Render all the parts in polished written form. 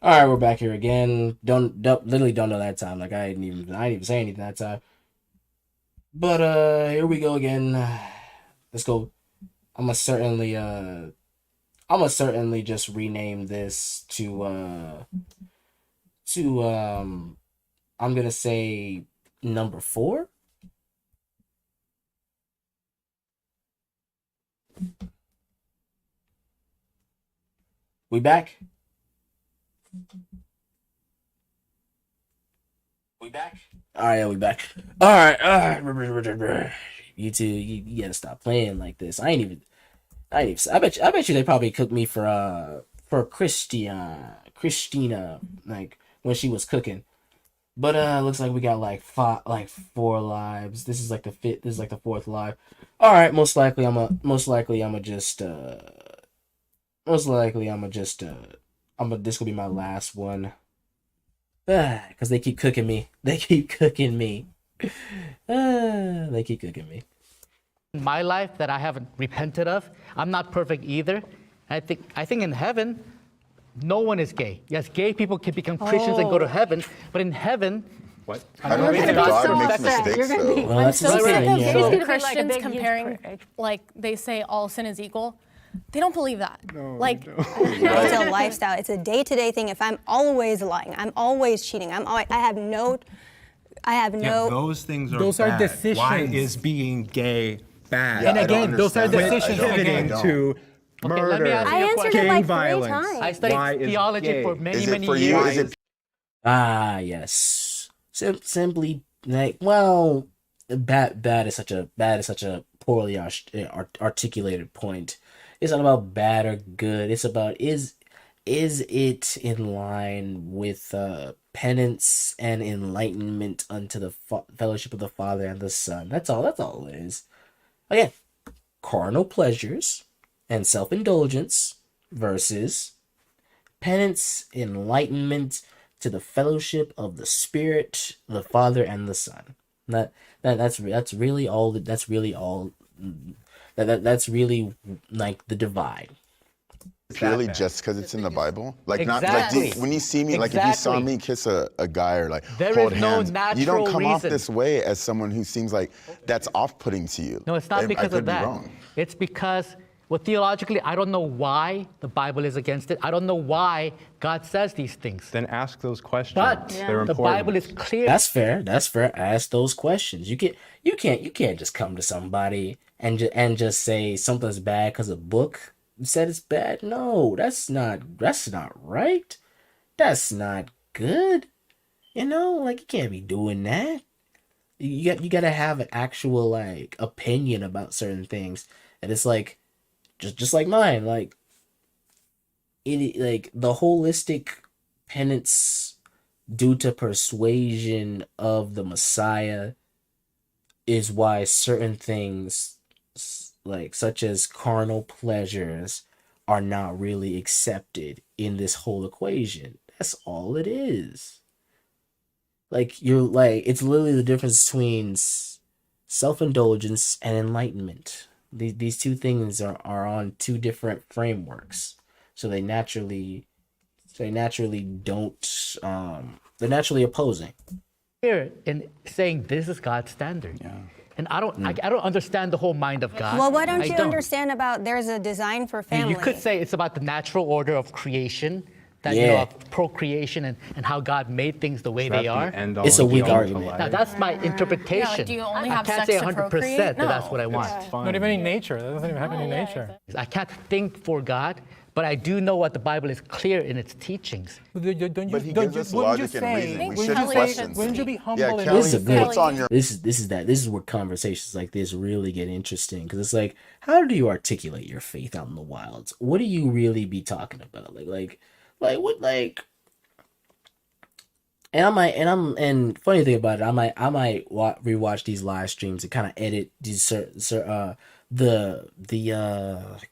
All right, we're back here again. Don't literally don't know that time. Like I didn't even say anything that time. But here we go again. Let's go. I'm gonna certainly I'm gonna certainly just rename this to I'm gonna say number 4. We back? We back? All right, yeah, we back. All right, you two, you gotta stop playing like this. I ain't even. I bet you they probably cooked me for Christina, like when she was cooking. But looks like we got like 4 lives. This is like the fifth. This is like the 4th live. All right, most likely I'm a just I'm a this will be my last one. Because they keep cooking me. They keep cooking me. They keep cooking me. In my life that I haven't repented of. I'm not perfect either. I think in heaven, no one is gay. Yes, gay people can become Christians and go to heaven, but in heaven, What? I don't think God makes mistakes, though. Well, that's So the sick thing, of yeah. these So- Christians comparing, like they say all sin is equal. They don't believe that. Like, It's a lifestyle. It's a day-to-day thing. If I'm always lying, I'm always cheating. I have no. Those things are Those are bad. decisions. Why is being gay bad? Yeah, And I don't again, those are understand that. decisions. I don't. Pivoting I to let me murder, ask you I a answered question. it gang like 3 violence. times. I Why studied is theology gay? for many, Is it many for years. you? Is it Ah, yes. Simply like, well, bad is such a poorly articulated point. It's not about bad or good. It's about is it in line with penance and enlightenment unto the fellowship of the Father and the Son. That's all. That's all it is. Again, carnal pleasures and self indulgence versus penance, enlightenment to the fellowship of the Spirit, the Father, and the Son. That's really all. That's really all. That's really like the divide. purely bad. just because it's in the Bible? Like, not Exactly. like when you see me, like if you saw Exactly. me kiss a guy or like There hold is no hands, you don't natural come off reason. this way as someone who seems like that's off-putting to you. No, it's not I because could of be that. wrong. It's because, well, theologically, I don't know why the Bible is against it. I don't know why God says these things. Then ask those questions. But They're the important. Bible is clear. That's fair. That's fair. Ask those questions. You can't just come to somebody and just say something's bad because a book said it's bad. No, that's not right. That's not good. Like you can't be doing that. You gotta have an actual like opinion about certain things, and it's like just like mine. Like like the holistic penance due to persuasion of the Messiah is why certain things like such as carnal pleasures are not really accepted in this whole equation. That's all it is. Like you're like it's literally the difference between self-indulgence and enlightenment. These two things are on two different frameworks. So they naturally don't they're naturally opposing. Clear in saying this is God's standard. And I don't understand the whole mind of God. Well, what don't I you understand about there's a design for And family? you could say it's about the natural order of creation, that Yeah. of procreation and how God made things the way Is that they the are. end all It's a and weak be all of argument. life? Now that's my interpretation. Yeah, like, do you only I have can't sex say to 100% procreate? that that's No. what I want. It's fine. Not even in nature. That doesn't even happen in nature. I can't think for God, but I do know what the Bible is clear in its teachings. But he gives us wouldn't you logic and say- wouldn't reasoning. We you should say- question. Wouldn't you be humble Yeah, enough Kelly, This is a to good. what's on your This is where conversations like this really get interesting because it's like, how do you articulate your faith out in the wilds? What do you really be talking about? Like what like? And I might, and funny thing about it, I might rewatch these live streams and kind of edit these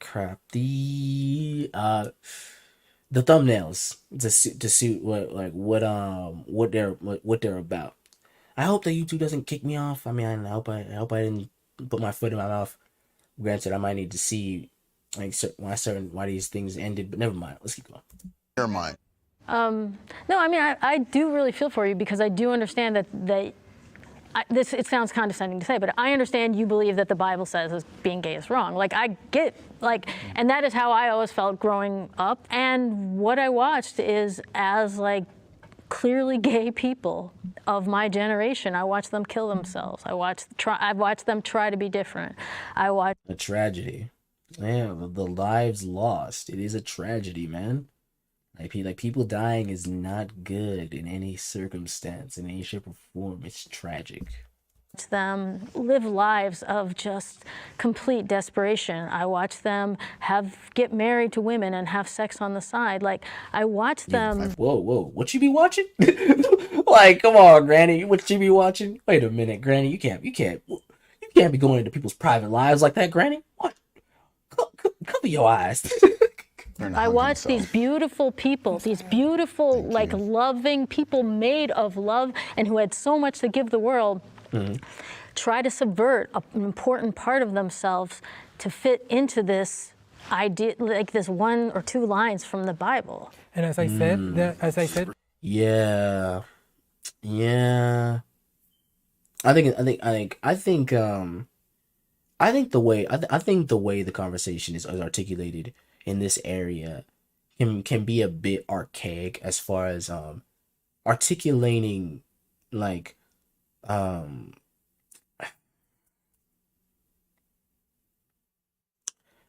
crap the thumbnails to suit what they're about. I hope that YouTube doesn't kick me off. I mean, I hope I didn't put my foot in my mouth. Granted, I might need to see like why these things ended, but never mind. Let's keep going. mind? No, I mean, I do really feel for you because I do understand that it sounds condescending to say, but I understand you believe that the Bible says is being gay is wrong. Like, I get, like, and that is how I always felt growing up. And what I watched is, as like clearly gay people of my generation, I watched them kill themselves. I've watched them try to be different. A tragedy. Yeah, the lives lost. It is a tragedy, man. Like people dying is not good in any circumstance, in any shape or form. It's tragic. Them live lives of just complete desperation. I watch them get married to women and have sex on the side. Like, I watch them. Whoa! What you be watching? Like, come on, Granny. What you be watching? Wait a minute, Granny. You can't be going into people's private lives like that, Granny. What? Cover your eyes. I watch these beautiful people, these beautiful, like, loving people made of love and who had so much to give the world, try to subvert an important part of themselves to fit into this idea, like this 1 or 2 lines from the Bible. And as I said, yeah. I think the way the conversation is articulated in this area can be a bit archaic as far as articulating like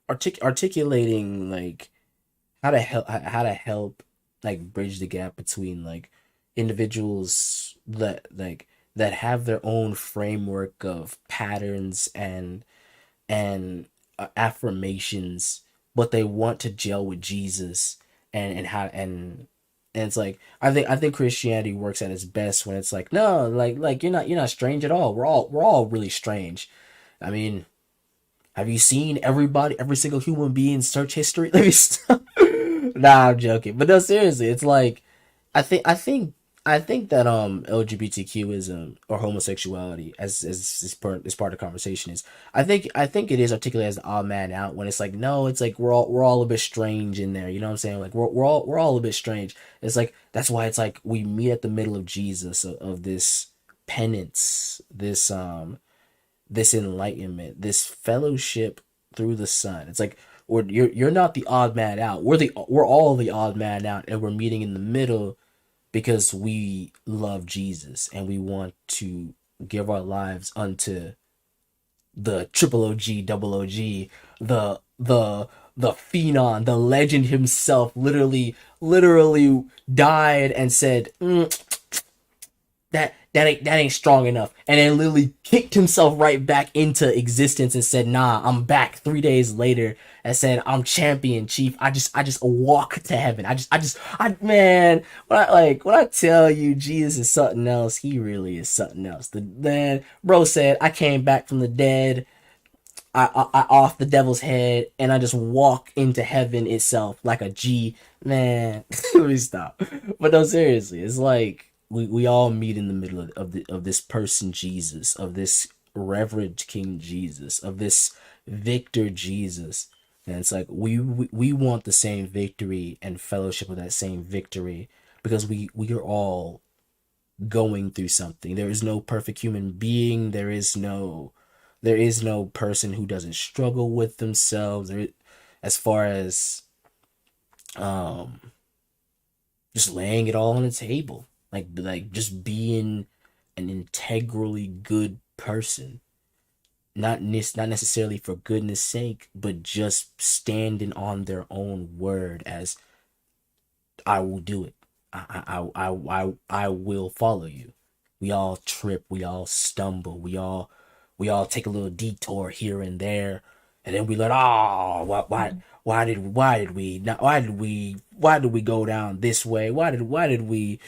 articulating like how to help like bridge the gap between like individuals that have their own framework of patterns and affirmations, but they want to gel with Jesus and it's like I think Christianity works at its best when it's like, no, like you're not strange at all. We're all really strange. I mean, have you seen every single human being search history? Let me stop. Nah, I'm joking. But no, seriously, it's like I think that LGBTQism or homosexuality as part of the conversation is I think it is articulated as the odd man out when it's like, no, it's like we're all a bit strange in there, you know what I'm saying? Like we're all a bit strange. It's like that's why it's like we meet at the middle of Jesus of this penance, this enlightenment, this fellowship through the Son. It's like you're not the odd man out. We're all the odd man out, and we're meeting in the middle because we love Jesus and we want to give our lives unto the triple OG, double OG, the phenom, the legend himself. Literally died and said, that ain't strong enough, and then literally kicked himself right back into existence and said, nah, I'm back 3 days later and said, I'm champion, chief. I just walk to heaven. Man, when I tell you Jesus is something else, he really is something else. Then bro said, I came back from the dead, I off the devil's head, and I just walk into heaven itself like a G. Man, let me stop. But no, seriously, it's like we all meet in the middle of this person Jesus, of this Reverend King Jesus, of this Victor Jesus. And it's like we want the same victory and fellowship of that same victory because we are all going through something. There is no perfect human being. There is no person who doesn't struggle with themselves. As far as just laying it all on the table. Like just being an integrally good person, not necessarily for goodness sake, but just standing on their own word as I will do it. I will follow you. We all trip, we all stumble, we all take a little detour here and there, and then we like, oh, why did we go down this way? Why did we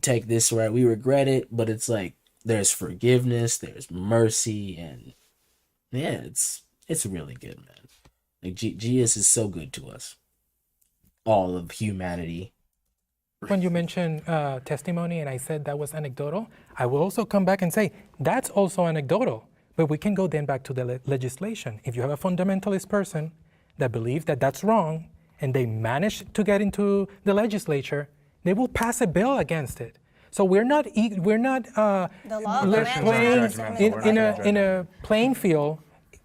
take this route? We regret it, but it's like there's forgiveness, there's mercy, and yeah, it's really good, man. Like Jesus is so good to us, all of humanity. When you mentioned testimony and I said that was anecdotal, I will also come back and say that's also anecdotal. But we can go then back to the legislation. If you have a fundamentalist person that believes that that's wrong and they manage to get into the legislature, they will pass a bill against it. So we're not The law of the man playing is judgmental. in a playing field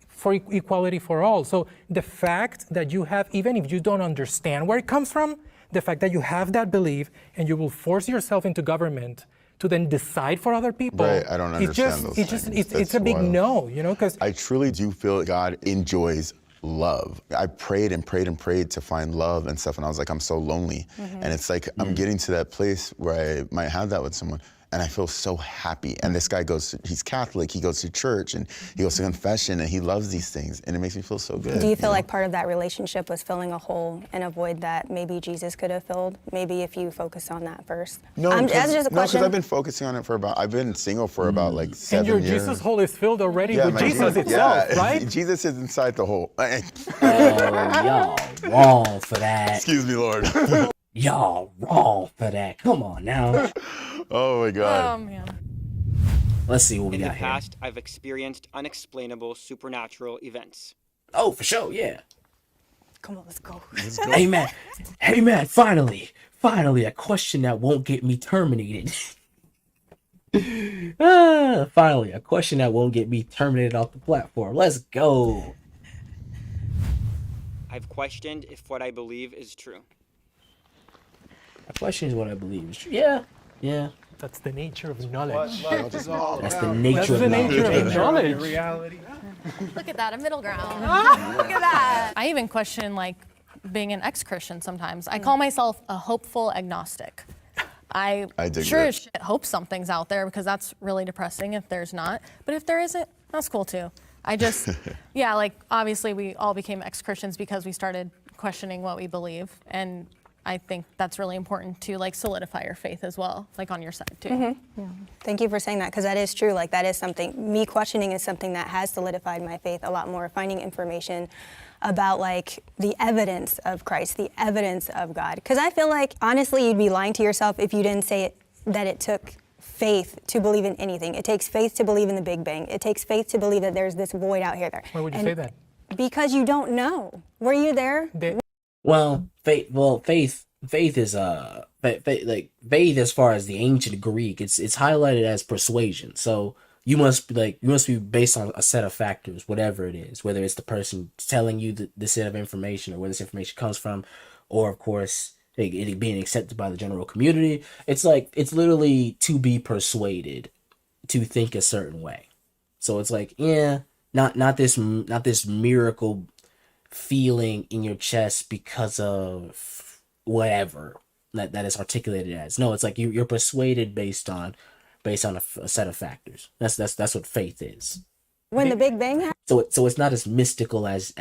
for equality for all. So the fact that you have, even if you don't understand where it comes from, the fact that you have that belief and you will force yourself into government to then decide for other people. Right, I don't understand those things. It's That's a big wild. no, because I truly do feel God enjoys love. I prayed and prayed and prayed to find love and stuff, and I was like, I'm so lonely. And it's like, I'm getting to that place where I might have that with someone, and I feel so happy. And this guy he's Catholic, he goes to church, and he goes to confession, and he loves these things, and it makes me feel so good. Do you feel like part of that relationship was filling a hole and a void that maybe Jesus could have filled? Maybe if you focus on that first. No, that's just a question. because I've been focusing on it I've been single for about like 7 and your years. Jesus hole is filled already with my Jesus itself, yeah, right? Jesus is inside the hole. Y'all wrong for that. Excuse me, Lord. Y'all wrong for that. Come on now. Oh my God. Oh man. Let's see what we In the got here. past, I've experienced unexplainable supernatural events. Oh, for sure, yeah. Come on, let's go. Hey man, finally, a question that won't get me terminated. Finally, a question that won't get me terminated off the platform. Let's go. I've questioned if what I believe is true. The question is what I believe is true. Yeah. That's the nature of knowledge. That's the That's nature the of nature knowledge. of knowledge. Reality. Look at that, a middle ground. Look at that. I even question like being an ex-Christian sometimes. I call myself a hopeful agnostic. I dig sure that. as shit hope something's out there because that's really depressing if there's not. But if there isn't, that's cool too. I just, yeah, like obviously we all became ex-Christians because we started questioning what we believe. And I think that's really important to like solidify your faith as well, like on your side too. Thank you for saying that, because that is true. Like that is something, me questioning is something that has solidified my faith a lot more, finding information about like the evidence of Christ, the evidence of God. Because I feel like, honestly, you'd be lying to yourself if you didn't say that it took faith to believe in anything. It takes faith to believe in the Big Bang. It takes faith to believe that there's this void out here. Why would you say that? Because you don't know. Were you there? Well, faith is faith as far as the ancient Greek, it's highlighted as persuasion. So you must be based on a set of factors, whatever it is, whether it's the person telling you the set of information or where this information comes from, or of course it being accepted by the general community. It's literally to be persuaded to think a certain way. So it's like, not this miracle feeling in your chest because of whatever that is articulated as. No, it's like you're persuaded based on a set of factors. That's what faith is. When the Big Bang happened? So it's not as mystical as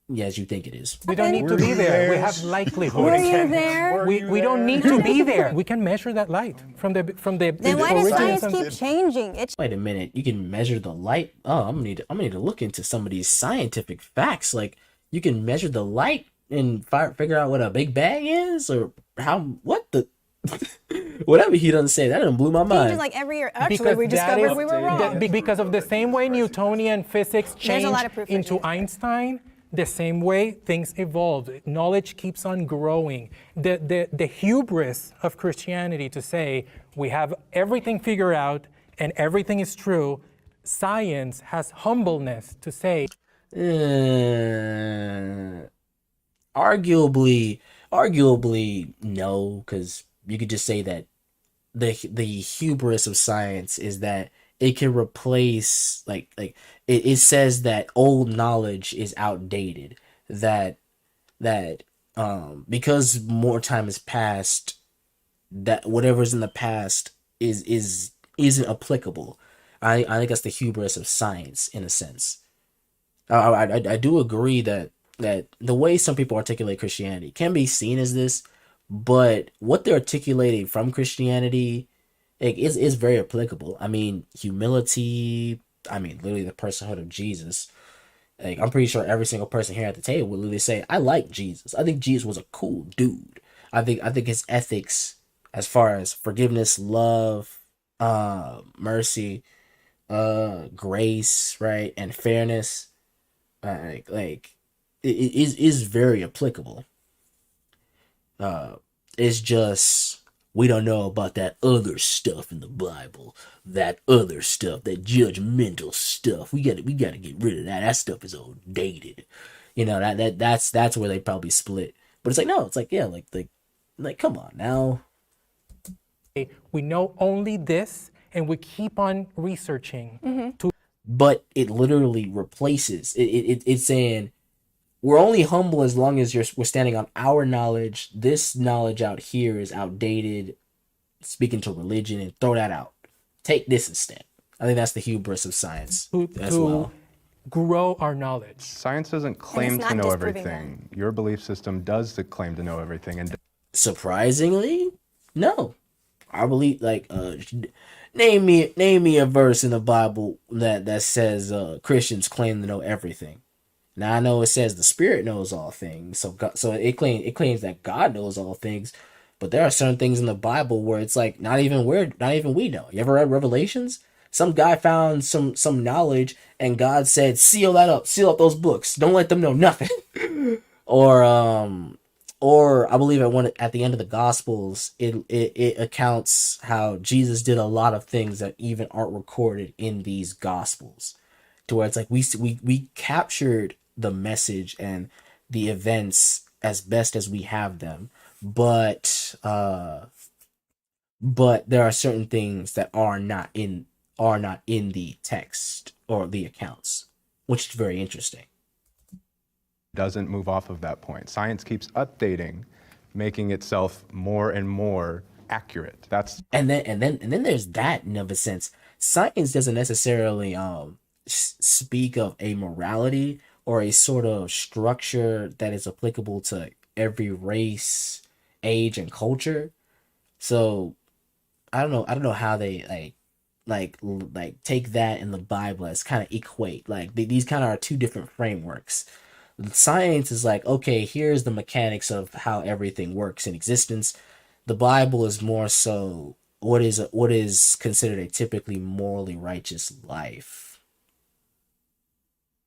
you think it is. We don't need to be there. We have likelihood. Were you there? We don't need to be there. We can measure that light from the Then why does origins science and- keep changing? Wait a minute, you can measure the light? Oh, I'm gonna need to look into some of these scientific facts. Like you can measure the light and figure out what a Big Bang is, or whatever he doesn't say. That done blew my mind. Changes like every year. Actually, Because we that discovered is- we were wrong. Because of the same way Newtonian physics There's a changed lot of proof into right here. Einstein, the same way things evolved. Knowledge keeps on growing. The hubris of Christianity to say we have everything figured out and everything is true. Science has humbleness to say, Arguably no, because you could just say that the hubris of science is that it can replace it says that old knowledge is outdated, that because more time has passed, that whatever's in the past isn't applicable. I think that's the hubris of science in a sense. I do agree that the way some people articulate Christianity can be seen as this, but what they're articulating from Christianity is very applicable. I mean, humility, literally the personhood of Jesus. Like, I'm pretty sure every single person here at the table would literally say, I like Jesus. I think Jesus was a cool dude. I think his ethics, as far as forgiveness, love, mercy, grace, right, and fairness, it is very applicable. It's just we don't know about that other stuff in the Bible. That other stuff, that judgmental stuff. We gotta get rid of that. That stuff is outdated. You know, that's where they probably split. But it's like, no, it's like, yeah, like come on now. We know only this, and we keep on researching. But it literally replaces it's saying we're only humble as long as we're standing on our knowledge. This knowledge out here is outdated. Speaking to religion, and throw that out. Take this instead. I think that's the hubris of science as well. Grow our knowledge. Science doesn't claim not to know disproving everything. Your belief system does claim to know everything. And Surprisingly, no. I believe name me a verse in the Bible that says Christians claim to know everything. Now I know it says the Spirit knows all things, so it claims that God knows all things, but there are certain things in the Bible where it's like not even we know. You ever read Revelations? Some guy found some knowledge, and God said, seal up those books. Don't let them know nothing. Or I believe at the end of the Gospels, it accounts how Jesus did a lot of things that even aren't recorded in these Gospels, to where it's like we captured the message and the events as best as we have them, but there are certain things that are not in the text or the accounts, which is very interesting. doesn't move off of that point. Science keeps updating, making itself more and more accurate. And then there's that in of a sense. Science doesn't necessarily speak of a morality or a sort of structure that is applicable to every race, age, and culture. So I don't know how they like take that in the Bible as kind of equate. Like these kind of are two different frameworks. Science is like, okay, here's the mechanics of how everything works in existence. The Bible is more so what is considered a typically morally righteous life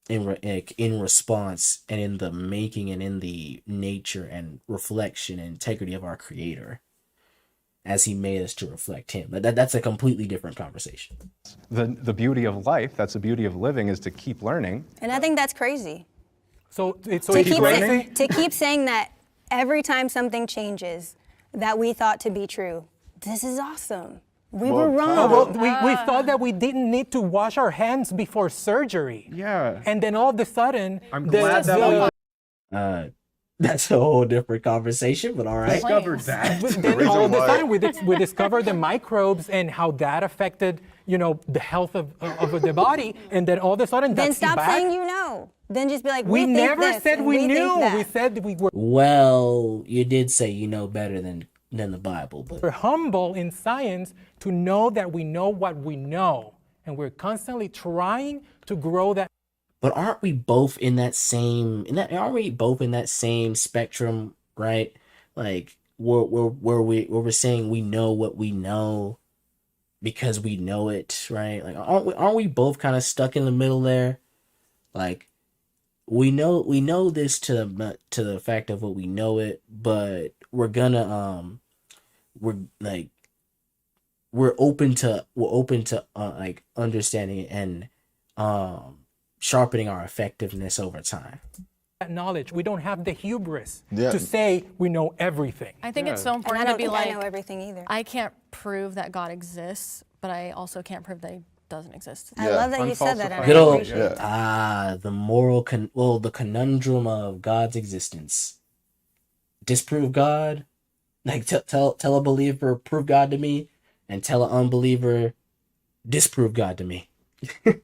in response and in the making and in the nature and reflection and integrity of our Creator as He made us to reflect Him. That's a completely different conversation. The beauty of life, that's the beauty of living, is to keep learning. And I think that's crazy. To keep saying that every time something changes that we thought to be true, this is awesome. We were wrong. We thought that we didn't need to wash our hands before surgery. Yeah. And then all of a sudden, I'm glad that we that's a whole different conversation, but all right. discovered that. But then all of a sudden we discovered the microbes and how that affected, the health of the body. And then all of a sudden, Then that's stop back. saying you know. Then just be like, We think never this, said and we think knew. that. We said we were Well, you did say you know better than the Bible, but humble in science to know that we know what we know. And we're constantly trying to grow that. But aren't we both in that same spectrum, right? Like where we're saying we know what we know because we know it, right? Like aren't we both kind of stuck in the middle there? Like we know this to the fact of what we know it, but we're open to like understanding it and sharpening our effectiveness over time. That knowledge. We don't have the hubris to say we know everything. I think it's so And important I to don't be think like, I know everything either. I can't prove that God exists, but I also can't prove that He doesn't exist. I love that you said that. And I Good old appreciate that. the conundrum of God's existence. Disprove God, like tell a believer prove God to me, and tell an unbeliever disprove God to me. You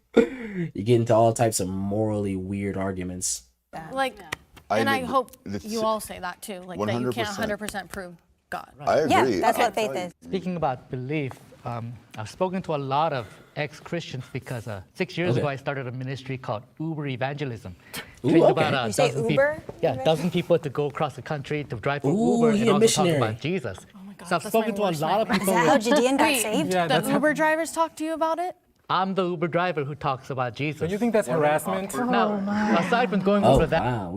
get into all types of morally weird arguments. Like, and I hope you all say that too, like that you can't 100% prove God. I agree. Yeah, that's what faith is. Speaking about belief, I've spoken to a lot of ex-Christians because 6 years ago I started a ministry called Uber Evangelism. Trained about You say Uber? a dozen people to go across the country to drive for Ooh, Uber he and a also missionary. talk about Jesus. Oh my God, so I've that's my spoken to a worst lot of nightmare. Is people. that how Gideon got saved? Yeah, The Uber drivers talk to you about it? I'm the Uber driver who talks about Jesus. So you think that's harassment? Now, aside from going Oh over that, wow,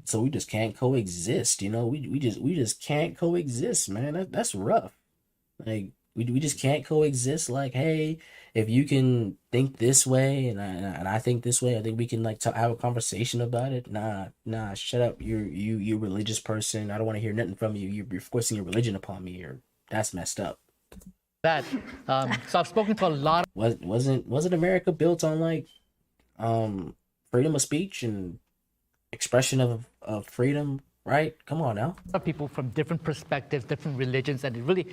so we just can't coexist. You know, we just can't coexist, man. That's rough. Like we just can't coexist. Like, hey, if you can think this way and I think this way, I think we can like have a conversation about it. Nah, shut up. You religious person. I don't want to hear nothing from you. You're forcing your religion upon me. Or that's messed up. so I've spoken to a lot Wasn't America built on like freedom of speech and expression of freedom, right? Come on now. of people from different perspectives, different religions, and it really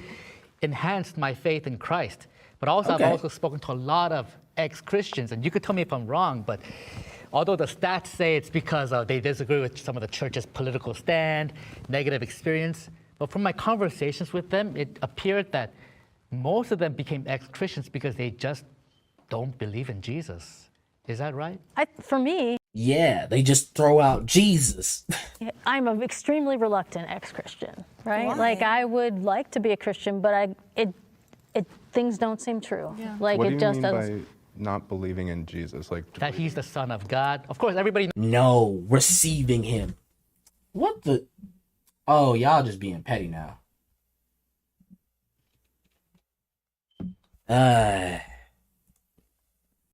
enhanced my faith in Christ. But also, Okay. I've also spoken to a lot of ex-Christians, and you could tell me if I'm wrong, but although the stats say it's because they disagree with some of the church's political stand, negative experience, but from my conversations with them, it appeared that most of them became ex-Christians because they just don't believe in Jesus. Is that right? For me, Yeah, they just throw out Jesus. I'm an extremely reluctant ex-Christian, right? Why? Like I would like to be a Christian, but things don't seem true. Yeah. Like What do it you just mean doesn't. by not believing in Jesus? Like That he's the Son of God. Of course, everybody No, receiving him. What the? Oh, y'all just being petty now.